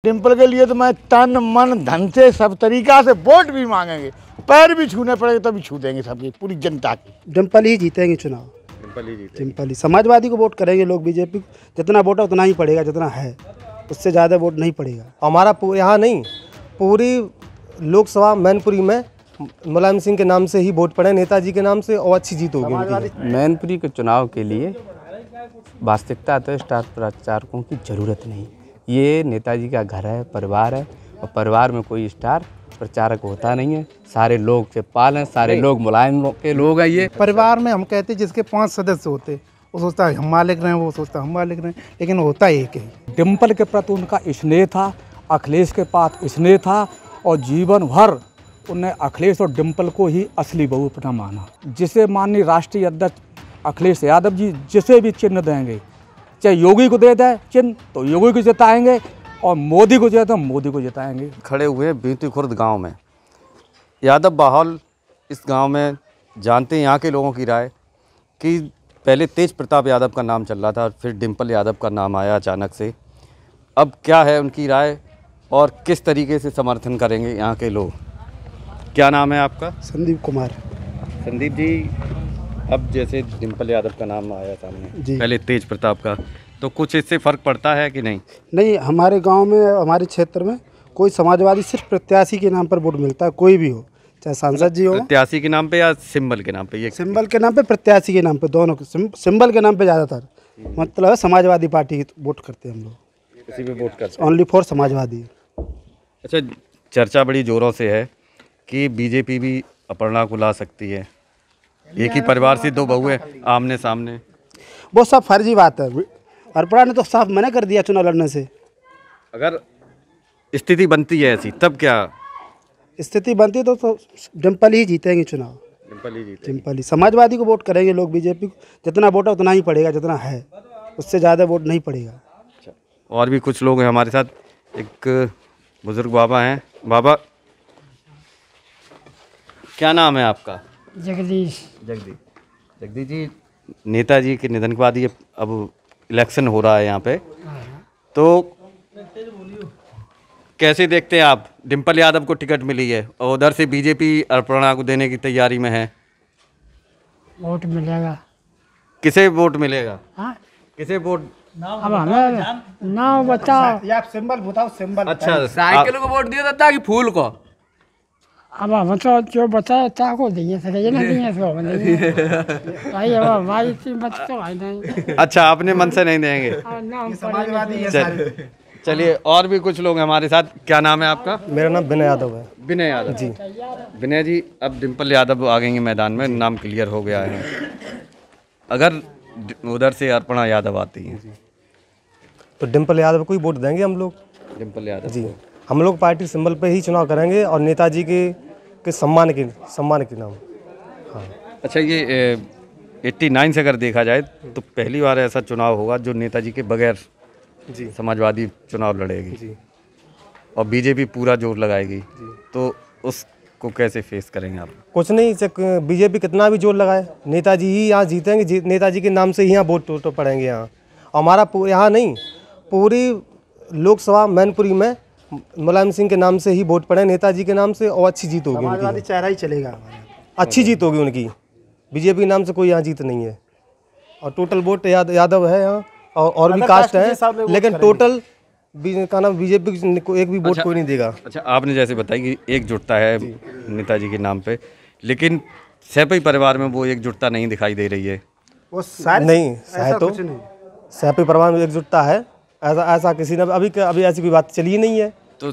डिम्पल के लिए तो मैं तन मन धन से सब तरीका से वोट भी मांगेंगे, पैर भी छूने पड़ेंगे तभी छू देंगे सबकी पूरी जनता की। डिम्पल ही जीतेंगे चुनाव, डिम्पल ही। समाजवादी को वोट करेंगे लोग, बीजेपी जितना वोट है उतना ही पड़ेगा जितना है, उससे ज़्यादा वोट नहीं पड़ेगा। हमारा यहाँ नहीं, पूरी लोकसभा मैनपुरी में मुलायम सिंह के नाम से ही वोट पड़े, नेताजी के नाम से, और अच्छी जीत होगी। मैनपुरी के चुनाव के लिए वास्तविकता तो स्टार प्रचारकों की ज़रूरत नहीं। ये नेताजी का घर है, परिवार है, और परिवार में कोई स्टार प्रचारक होता नहीं है। सारे लोग से पाल हैं, सारे लोग मुलायम के लोग हैं। ये परिवार में हम कहते हैं जिसके 5 सदस्य होते, वो सोचता है हम मालिक रहे, वो सोचता है हम मालिक रहे, लेकिन होता एक ही। डिम्पल के प्रति उनका स्नेह था, अखिलेश के पास स्नेह था, और जीवन भर उन्हें अखिलेश और डिम्पल को ही असली बहू अपना माना। जिसे माननीय राष्ट्रीय अध्यक्ष अखिलेश यादव जी जिसे भी चिन्ह देंगे, चाहे योगी को दे दें चिन्ह तो योगी को जिताएंगे, और मोदी को दे तो मोदी को जिताएंगे। खड़े हुए बीती खुर्द गांव में यादव बाहुल इस गांव में जानते हैं यहाँ के लोगों की राय कि पहले तेज प्रताप यादव का नाम चल रहा था, फिर डिम्पल यादव का नाम आया अचानक से। अब क्या है उनकी राय और किस तरीके से समर्थन करेंगे यहाँ के लोग? क्या नाम है आपका? संदीप कुमार। संदीप जी, अब जैसे डिम्पल यादव का नाम आया सामने जी, पहले तेज प्रताप का, तो कुछ इससे फ़र्क पड़ता है कि नहीं? नहीं, हमारे गांव में, हमारे क्षेत्र में कोई समाजवादी सिर्फ प्रत्याशी के नाम पर वोट मिलता है, कोई भी हो, चाहे सांसद जी हो। प्रत्याशी के नाम पे या सिंबल के नाम पे? ये सिंबल के नाम पे, प्रत्याशी के नाम पे, दोनों सिंबल के नाम पे ज़्यादातर मतलब है समाजवादी पार्टी वोट करते हैं हम लोग, किसी पे वोट करते हैं ओनली फॉर समाजवादी। अच्छा, चर्चा बड़ी ज़ोरों से है कि बीजेपी भी अपर्णा को ला सकती है। एक ही परिवार से 2 बहुएं आमने सामने, वो सब फर्जी बात है। अपर्णा ने तो साफ मना कर दिया चुनाव लड़ने से। अगर स्थिति बनती है ऐसी तब क्या? स्थिति बनती तो डिम्पल ही जीतेंगे चुनाव, डिम्पल ही जीते। डिम्पल ही। समाजवादी को वोट करेंगे लोग, बीजेपी जितना वोट है उतना ही पड़ेगा जितना है, उससे ज़्यादा वोट नहीं पड़ेगा। अच्छा, और भी कुछ लोग हैं हमारे साथ। एक बुजुर्ग बाबा हैं। बाबा, क्या नाम है आपका? जगदीश। जगदीश जी, नेताजी के निधन के बाद ये अब इलेक्शन हो रहा है यहाँ पे, तो कैसे देखते हैं आप? डिम्पल यादव को टिकट मिली है और उधर से बीजेपी अपर्णा को देने की तैयारी में है। वोट मिलेगा। किसे वोट मिलेगा? हाँ? किसे वोट? अब हमें नाम बताओ। या आप सिंबल बताओ, सिंबल। अच्छा, साइकिल को वोट दिया था कि फूल को? अब हम तो जो बताया था को देंगे, सके ना देंगे इसको देंगे भाई। अब हमारी मत तो भाई नहीं। अच्छा, आपने मन से नहीं देंगे? नाम समाजवादी है चल- सारे। चलिए, और भी कुछ लोग हमारे साथ। क्या नाम है आपका? मेरा नाम विनय यादव है। विनय यादव जी। विनय जी, अब डिम्पल यादव आ गई मैदान में, नाम क्लियर हो गया है। अगर उधर से अपर्णा यादव आती है तो डिम्पल यादव को ही वोट देंगे हम लोग। डिम्पल यादव जी, हम लोग पार्टी सिंबल पे ही चुनाव करेंगे, और नेताजी के सम्मान के नाम। हाँ। अच्छा, ये 89 से अगर देखा जाए तो पहली बार ऐसा चुनाव होगा जो नेताजी के बगैर जी समाजवादी चुनाव लड़ेगी जी, और बीजेपी पूरा जोर लगाएगी, तो उसको कैसे फेस करेंगे आप? कुछ नहीं, बीजेपी कितना भी जोर लगाए, नेताजी ही यहाँ जीतेंगे। नेताजी के नाम से ही यहाँ वोट तो पड़ेंगे यहाँ। हमारा यहाँ नहीं, पूरी लोकसभा मैनपुरी में मुलायम सिंह के नाम से ही वोट पड़े, नेताजी के नाम से, और अच्छी जीत होगी समाजवादी उनकी। चेहरा ही चलेगा, अच्छी जीत होगी उनकी। बीजेपी के नाम से कोई यहाँ जीत नहीं है, और टोटल वोट यादव है यहाँ, और भी कास्ट है, लेकिन टोटल का नाम बीजेपी को एक भी वोट कोई नहीं देगा। अच्छा, आपने जैसे बताया कि एकजुटता है नेताजी के नाम पे, लेकिन सैपई परिवार में वो एकजुटता नहीं दिखाई दे रही है। वो सारे नहीं, ऐसा तो कुछ नहीं। सैपई परिवार में एकजुटता है, ऐसा किसी ने अभी ऐसी कोई बात चली ही नहीं है। तो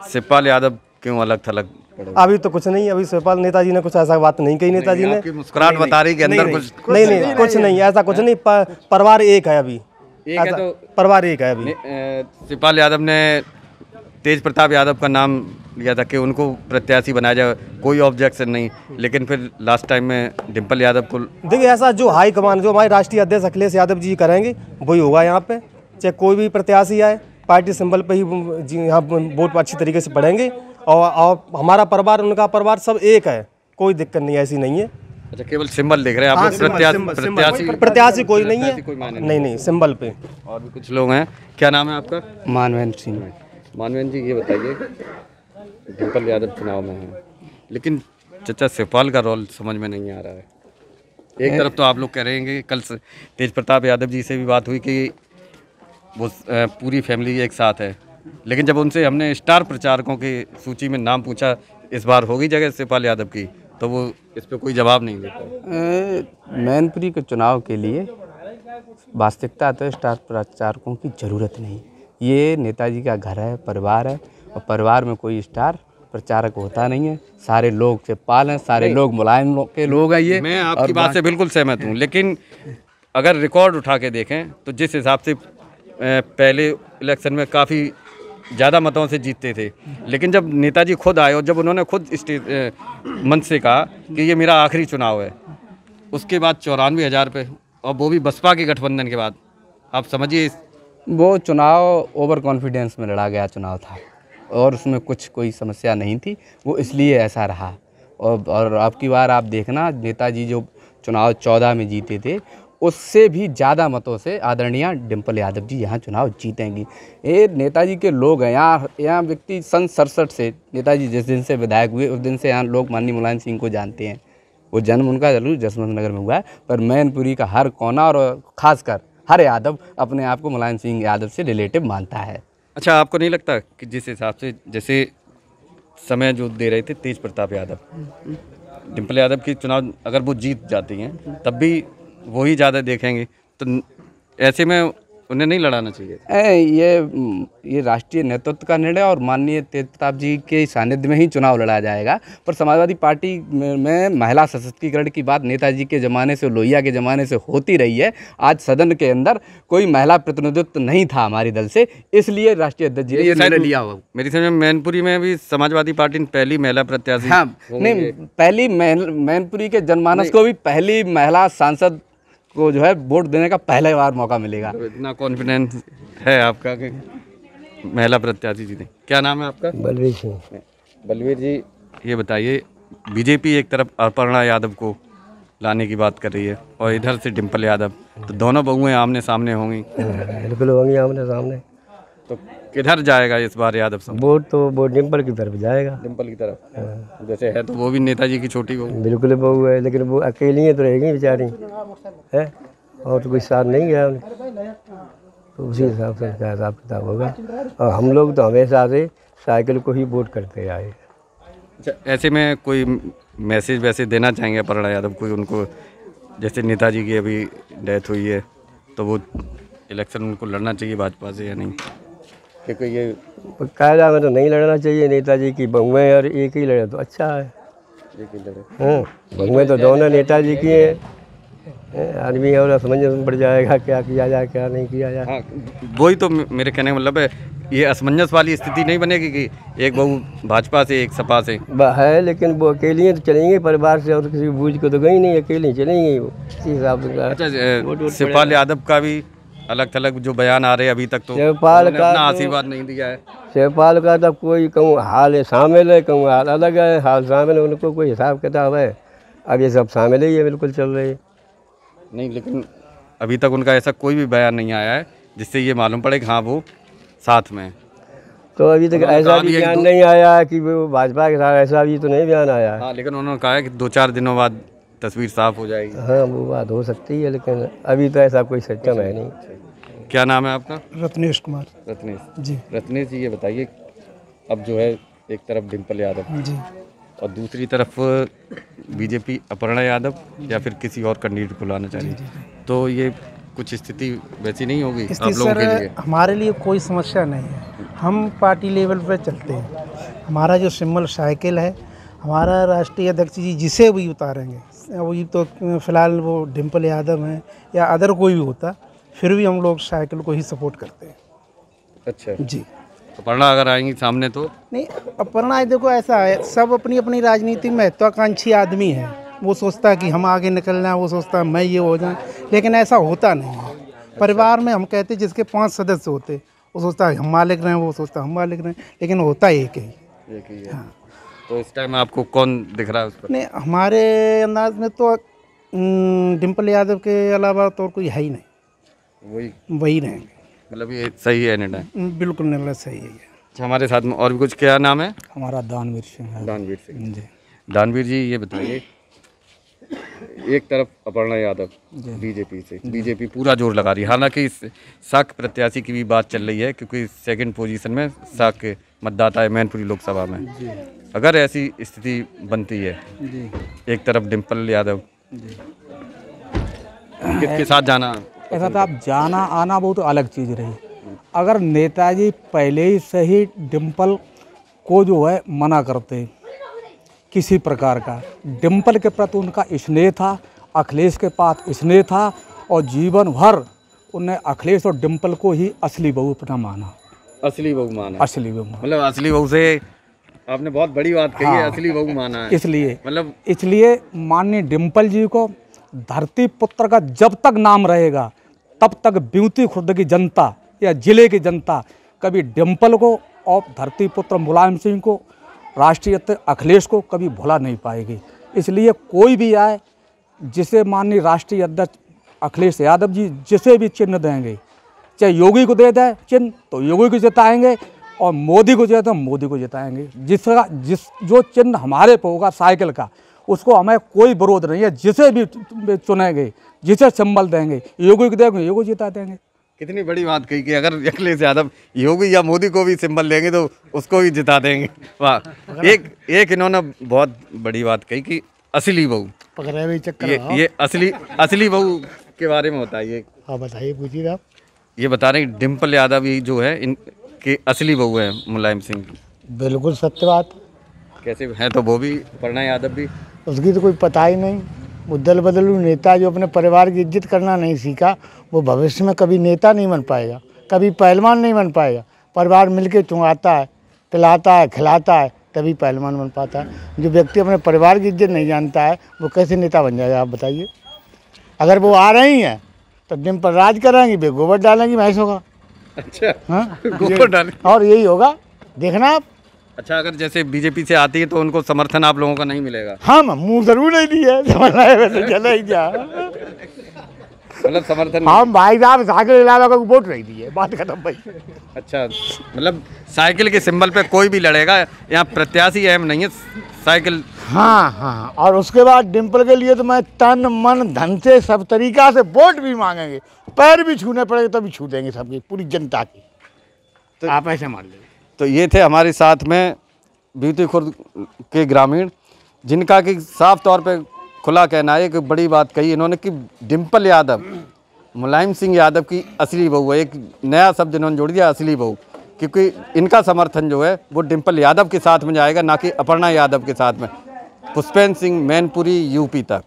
शिवपाल यादव क्यों अलग थलग पड़े? अभी तो कुछ नहीं, अभी शिवपाल नेताजी ने कुछ ऐसा बात नहीं कही। नेताजी ने आपकी मुस्कुराहट बता रही कि अंदर कुछ नहीं, कुछ नहीं, ऐसा कुछ नहीं। परिवार एक है अभी, एक है, तो परिवार एक है अभी। शिवपाल यादव ने तेज प्रताप यादव का नाम लिया था कि उनको प्रत्याशी बनाया जाए, कोई ऑब्जेक्शन नहीं, लेकिन फिर लास्ट टाइम में डिम्पल यादव को। देखिए, ऐसा जो हाई कमान, जो हमारे राष्ट्रीय अध्यक्ष अखिलेश यादव जी करेंगे वही होगा यहाँ पे, चाहे कोई भी प्रत्याशी आए। पार्टी सिंबल पे ही यहाँ वोट अच्छी तरीके से पड़ेंगे, और हमारा परिवार, उनका परिवार सब एक है, कोई दिक्कत नहीं, ऐसी नहीं है। अच्छा, केवल सिंबल देख रहे हैं आप लोग? प्रत्याशी कोई नहीं है, नहीं, सिंबल पे। और भी कुछ लोग हैं। क्या नाम है आपका? मानवेंद्र सिंह। मानवेंद्र जी ये बताइए, डिम्पल यादव चुनाव में है, लेकिन चचा शिवपाल का रोल समझ में नहीं आ रहा है। एक तरफ तो आप लोग कह रहे हैं कि कल तेज प्रताप यादव जी से भी बात हुई कि वो पूरी फैमिली एक साथ है, लेकिन जब उनसे हमने स्टार प्रचारकों की सूची में नाम पूछा इस बार होगी जगह शिवपाल यादव की, तो वो इस पर कोई जवाब नहीं देता। मैनपुरी के चुनाव के लिए वास्तविकता तो स्टार प्रचारकों की ज़रूरत नहीं। ये नेताजी का घर है, परिवार है, और परिवार में कोई स्टार प्रचारक होता नहीं है। सारे लोग शिवपाल हैं, सारे लोग मुलायम के लोग हैं। ये मैं आपकी बात से बिल्कुल सहमत हूँ, लेकिन अगर रिकॉर्ड उठा के देखें तो जिस हिसाब से पहले इलेक्शन में काफ़ी ज़्यादा मतों से जीतते थे, लेकिन जब नेताजी खुद आए और जब उन्होंने खुद मंच से कहा कि ये मेरा आखिरी चुनाव है, उसके बाद 94,000 पे, और वो भी बसपा के गठबंधन के बाद, आप समझिए वो चुनाव ओवर कॉन्फिडेंस में लड़ा गया चुनाव था और उसमें कोई समस्या नहीं थी, वो इसलिए ऐसा रहा। और अब की बार आप देखना, नेताजी जो चुनाव 14 में जीते थे उससे भी ज़्यादा मतों से आदरणीय डिम्पल यादव जी यहाँ चुनाव जीतेंगी। ये नेताजी के लोग हैं। यहाँ व्यक्ति सन 67 से नेताजी जिस दिन से विधायक हुए उस दिन से यहाँ लोग माननीय मुलायम सिंह को जानते हैं। वो जन्म उनका जरूर जसवंत नगर में हुआ है, पर मैनपुरी का हर कोना और ख़ासकर हर यादव अपने आप को मुलायम सिंह यादव से रिलेटिव मानता है। अच्छा, आपको नहीं लगता कि जिस हिसाब से जैसे समय जो दे रहे थे तेज प्रताप यादव, डिम्पल यादव की चुनाव अगर वो जीत जाती हैं तब भी वही ज़्यादा देखेंगे, तो ऐसे में उन्हें नहीं लड़ाना चाहिए? ये राष्ट्रीय नेतृत्व का निर्णय और माननीय तेज प्रताप जी के सानिध्य में ही चुनाव लड़ा जाएगा। पर समाजवादी पार्टी में महिला सशक्तिकरण की बात नेताजी के ज़माने से, लोहिया के ज़माने से होती रही है। आज सदन के अंदर कोई महिला प्रतिनिधित्व नहीं था हमारे दल से, इसलिए राष्ट्रीय अध्यक्ष जी ने ये निर्णय लिया हुआ। मेरी समझ में मैनपुरी में भी समाजवादी पार्टी ने पहली महिला प्रत्याशी, हाँ नहीं, पहली मैनपुरी के जनमानस को भी पहली महिला सांसद को जो है वोट देने का पहले बार मौका मिलेगा। तो इतना कॉन्फिडेंस है आपका कि महिला प्रत्याशी जीते? क्या नाम है आपका? बलवीर सिंह। बलवीर जी ये बताइए, बीजेपी एक तरफ अपर्णा यादव को लाने की बात कर रही है और इधर से डिम्पल यादव, तो दोनों बहुएं आमने सामने होंगी। बिल्कुल होंगी आमने सामने। तो किधर जाएगा इस बार यादव सब? वोट तो वो डिम्पल की तरफ जाएगा। डिम्पल की तरफ? जैसे है तो वो भी नेताजी की छोटी बहू। बिल्कुल बहू है, लेकिन वो अकेली ही तो रहेगी बेचारी है, और तो कोई साथ नहीं गया उन्हें, तो उसी हिसाब से क्या हिसाब किताब होगा। और हम लोग तो हमेशा से साइकिल को ही वोट करते आए। अच्छा, ऐसे में कोई मैसेज वैसे देना चाहेंगे अपर्णा यादव को, उनको जैसे नेताजी की अभी डेथ हुई है तो वो इलेक्शन उनको लड़ना चाहिए भाजपा से या नहीं? क्योंकि ये कायदा में तो नहीं लड़ना चाहिए, नेताजी की बहुएं और एक ही लड़े तो अच्छा है। एक ही लड़े, हाँ, बहुएं तो दोनों नेताजी की हैं। आदमी और असमंजस में पड़ जाएगा, क्या किया जाए क्या नहीं किया जाए। हाँ, वही तो मेरे कहने का मतलब है, ये असमंजस वाली स्थिति नहीं बनेगी कि एक बहू भाजपा से एक सपा से है, लेकिन वो अकेली तो चलेंगे परिवार से, और किसी बूझ को तो गई नहीं, अकेली चलेंगे वो इसी हिसाब से। अच्छा, शिवपाल यादव का भी अलग थलग जो बयान आ रहे हैं अभी तक, तो शिवपाल का अपना आशीर्वाद नहीं दिया है। शिवपाल का तो कोई कहूँ हाल शामिल है, कहूँ हाल अलग है। हाल शामिल है, उनको कोई हिसाब किताब है, अब ये सब शामिल ही है, बिल्कुल चल रही है। नहीं, लेकिन अभी तक उनका ऐसा कोई भी बयान नहीं आया है जिससे ये मालूम पड़े कि हाँ वो साथ में। तो अभी तक ऐसा भी बयान नहीं आया है कि वो भाजपा के साथ, ऐसा भी तो नहीं बयान आया है। हाँ, लेकिन उन्होंने कहा है कि 2-4 दिनों बाद तस्वीर साफ हो जाएगी। हाँ, वो बात हो सकती है, लेकिन अभी तो ऐसा कोई सिस्टम है नहीं। क्या नाम है आपका? रत्नेश कुमार। रत्नेश जी। रत्नेश जी ये बताइए, अब जो है एक तरफ डिम्पल यादव जी और दूसरी तरफ बीजेपी अपर्णा यादव या फिर किसी और कैंडिडेट को लाना चाहिए, तो ये कुछ स्थिति वैसी नहीं होगी आप लोगों के लिए? हमारे लिए कोई समस्या नहीं है, हम पार्टी लेवल पर चलते हैं। हमारा जो सिंबल साइकिल है, हमारा राष्ट्रीय अध्यक्ष जी जिसे भी उतारेंगे, वही तो फिलहाल वो डिम्पल यादव हैं या अदर कोई भी होता, फिर भी हम लोग साइकिल को ही सपोर्ट करते हैं। अच्छा जी। अपर्णा अगर आएंगी सामने तो? नहीं, अपर्णा देखो ऐसा है, सब अपनी अपनी राजनीति में महत्वाकांक्षी आदमी है। वो सोचता है कि हम आगे निकलना है, वो सोचता है मैं ये हो जाऊँ, लेकिन ऐसा होता नहीं है। परिवार में हम कहते जिसके 5 सदस्य होते, वो सोचता है हम मालिक रहें, वो सोचता है हम मालिक रहें, लेकिन होता एक ही। एक ही है। हाँ। तो इस टाइम आपको कौन दिख रहा है उस पर? नहीं, हमारे अंदाज में तो डिम्पल यादव के अलावा तो और कोई है ही नहीं, वही रहेंगे। मतलब ये सही है निर्णय? बिल्कुल निर्णय सही है। हमारे साथ में और भी कुछ, क्या नाम है? हमारा दानवीर सिंह है। दानवीर सिंह जी। दानवीर जी, ये बताइए, एक तरफ अपर्णा यादव बीजेपी से, बीजेपी पूरा जोर लगा रही है, हालांकि साक प्रत्याशी की भी बात चल रही है क्योंकि सेकंड पोजीशन में साक मतदाता है मैनपुरी लोकसभा में। अगर ऐसी स्थिति बनती है, एक तरफ डिम्पल यादव, किसके साथ जाना? ऐसा था, आप जाना आना बहुत अलग चीज़ रही। अगर नेताजी पहले ही से ही डिम्पल को जो है मना करते किसी प्रकार का, डिम्पल के प्रति उनका स्नेह था, अखिलेश के पास स्नेह था, और जीवन भर उन्हें अखिलेश और डिम्पल को ही असली बहू अपना माना। असली बहू माना? असली बहू, मतलब असली बहू से आपने बहुत बड़ी बात कही है। असली बहू माना है इसलिए माननीय डिम्पल जी को धरती पुत्र का जब तक नाम रहेगा तब तक ब्यूटी खुर्द की जनता या जिले की जनता कभी डिम्पल को और धरती पुत्र मुलायम सिंह को, राष्ट्रीय अध्यक्ष अखिलेश को कभी भुला नहीं पाएगी। इसलिए कोई भी आए, जिसे माननीय राष्ट्रीय अध्यक्ष अखिलेश यादव जी जिसे भी चिन्ह देंगे, चाहे योगी को दे दे चिन्ह तो योगी को जिताएंगे, और मोदी को दे तो मोदी को जिताएंगे। जो चिन्ह हमारे पे होगा साइकिल का, उसको हमें कोई विरोध नहीं है। जिसे भी चुनेंगे, जिसे सिंबल देंगे, योगी को देंगे योगी जिता देंगे। कितनी बड़ी बात कही कि अगर अखिलेश यादव योगी या मोदी को भी सिंबल देंगे तो उसको भी जिता देंगे। वाह, एक इन्होंने बहुत बड़ी बात कही कि असली बहू, ये असली बहू के बारे में बताइए। हाँ बताइए, पूछिए आप। ये बता रहे हैं डिम्पल यादव ही जो है इनके असली बहू है मुलायम सिंह की। बिल्कुल सत्य बात। कैसे है? तो वो भी अपर्णा यादव भी, उसकी तो कोई पता ही नहीं। वो दल बदलू नेता जो अपने परिवार की इज्जत करना नहीं सीखा, वो भविष्य में कभी नेता नहीं बन पाएगा, कभी पहलवान नहीं बन पाएगा। परिवार मिलके चुंगाता है, पिलाता है, खिलाता है, तभी पहलवान बन पाता है। जो व्यक्ति अपने परिवार की इज्जत नहीं जानता है वो कैसे नेता बन जाएगा, आप बताइए। अगर वो आ रही हैं तो डिम्पल राज कराएंगी, वे गोबर डालेंगी भैंसों का। अच्छा, हाँ गोबर डालेंगी और यही होगा, देखना आप। अच्छा, अगर जैसे बीजेपी से आती है तो उनको समर्थन आप लोगों का नहीं मिलेगा? हाँ, मुँह जरूर नहीं दिया, समझना है वैसे चला ही जा। मतलब समर्थन हम भाई साहब साइकिल इलावा को वोट नहीं दिए, बात खत्म भाई। अच्छा, मतलब साइकिल के सिंबल पे कोई भी लड़ेगा, यहाँ प्रत्याशी अहम नहीं है, साइकिल। हाँ, और उसके बाद डिम्पल के लिए तो मैं तन मन धन से सब तरीका से वोट भी मांगेंगे, पैर भी छूने पड़ेंगे तो भी छू देंगे सबकी, पूरी जनता की। तो आप ऐसे मान लीजिए। तो ये थे हमारे साथ में ब्यूटी खुर्द के ग्रामीण, जिनका कि साफ तौर पे खुला कहना है कि बड़ी बात कही इन्होंने कि डिम्पल यादव मुलायम सिंह यादव की असली बहू है। एक नया शब्द इन्होंने जोड़ दिया, असली बहू, क्योंकि इनका समर्थन जो है वो डिम्पल यादव के साथ में जाएगा, ना कि अपर्णा यादव के साथ में। पुष्पेंद्र सिंह, मैनपुरी, यूपी तक।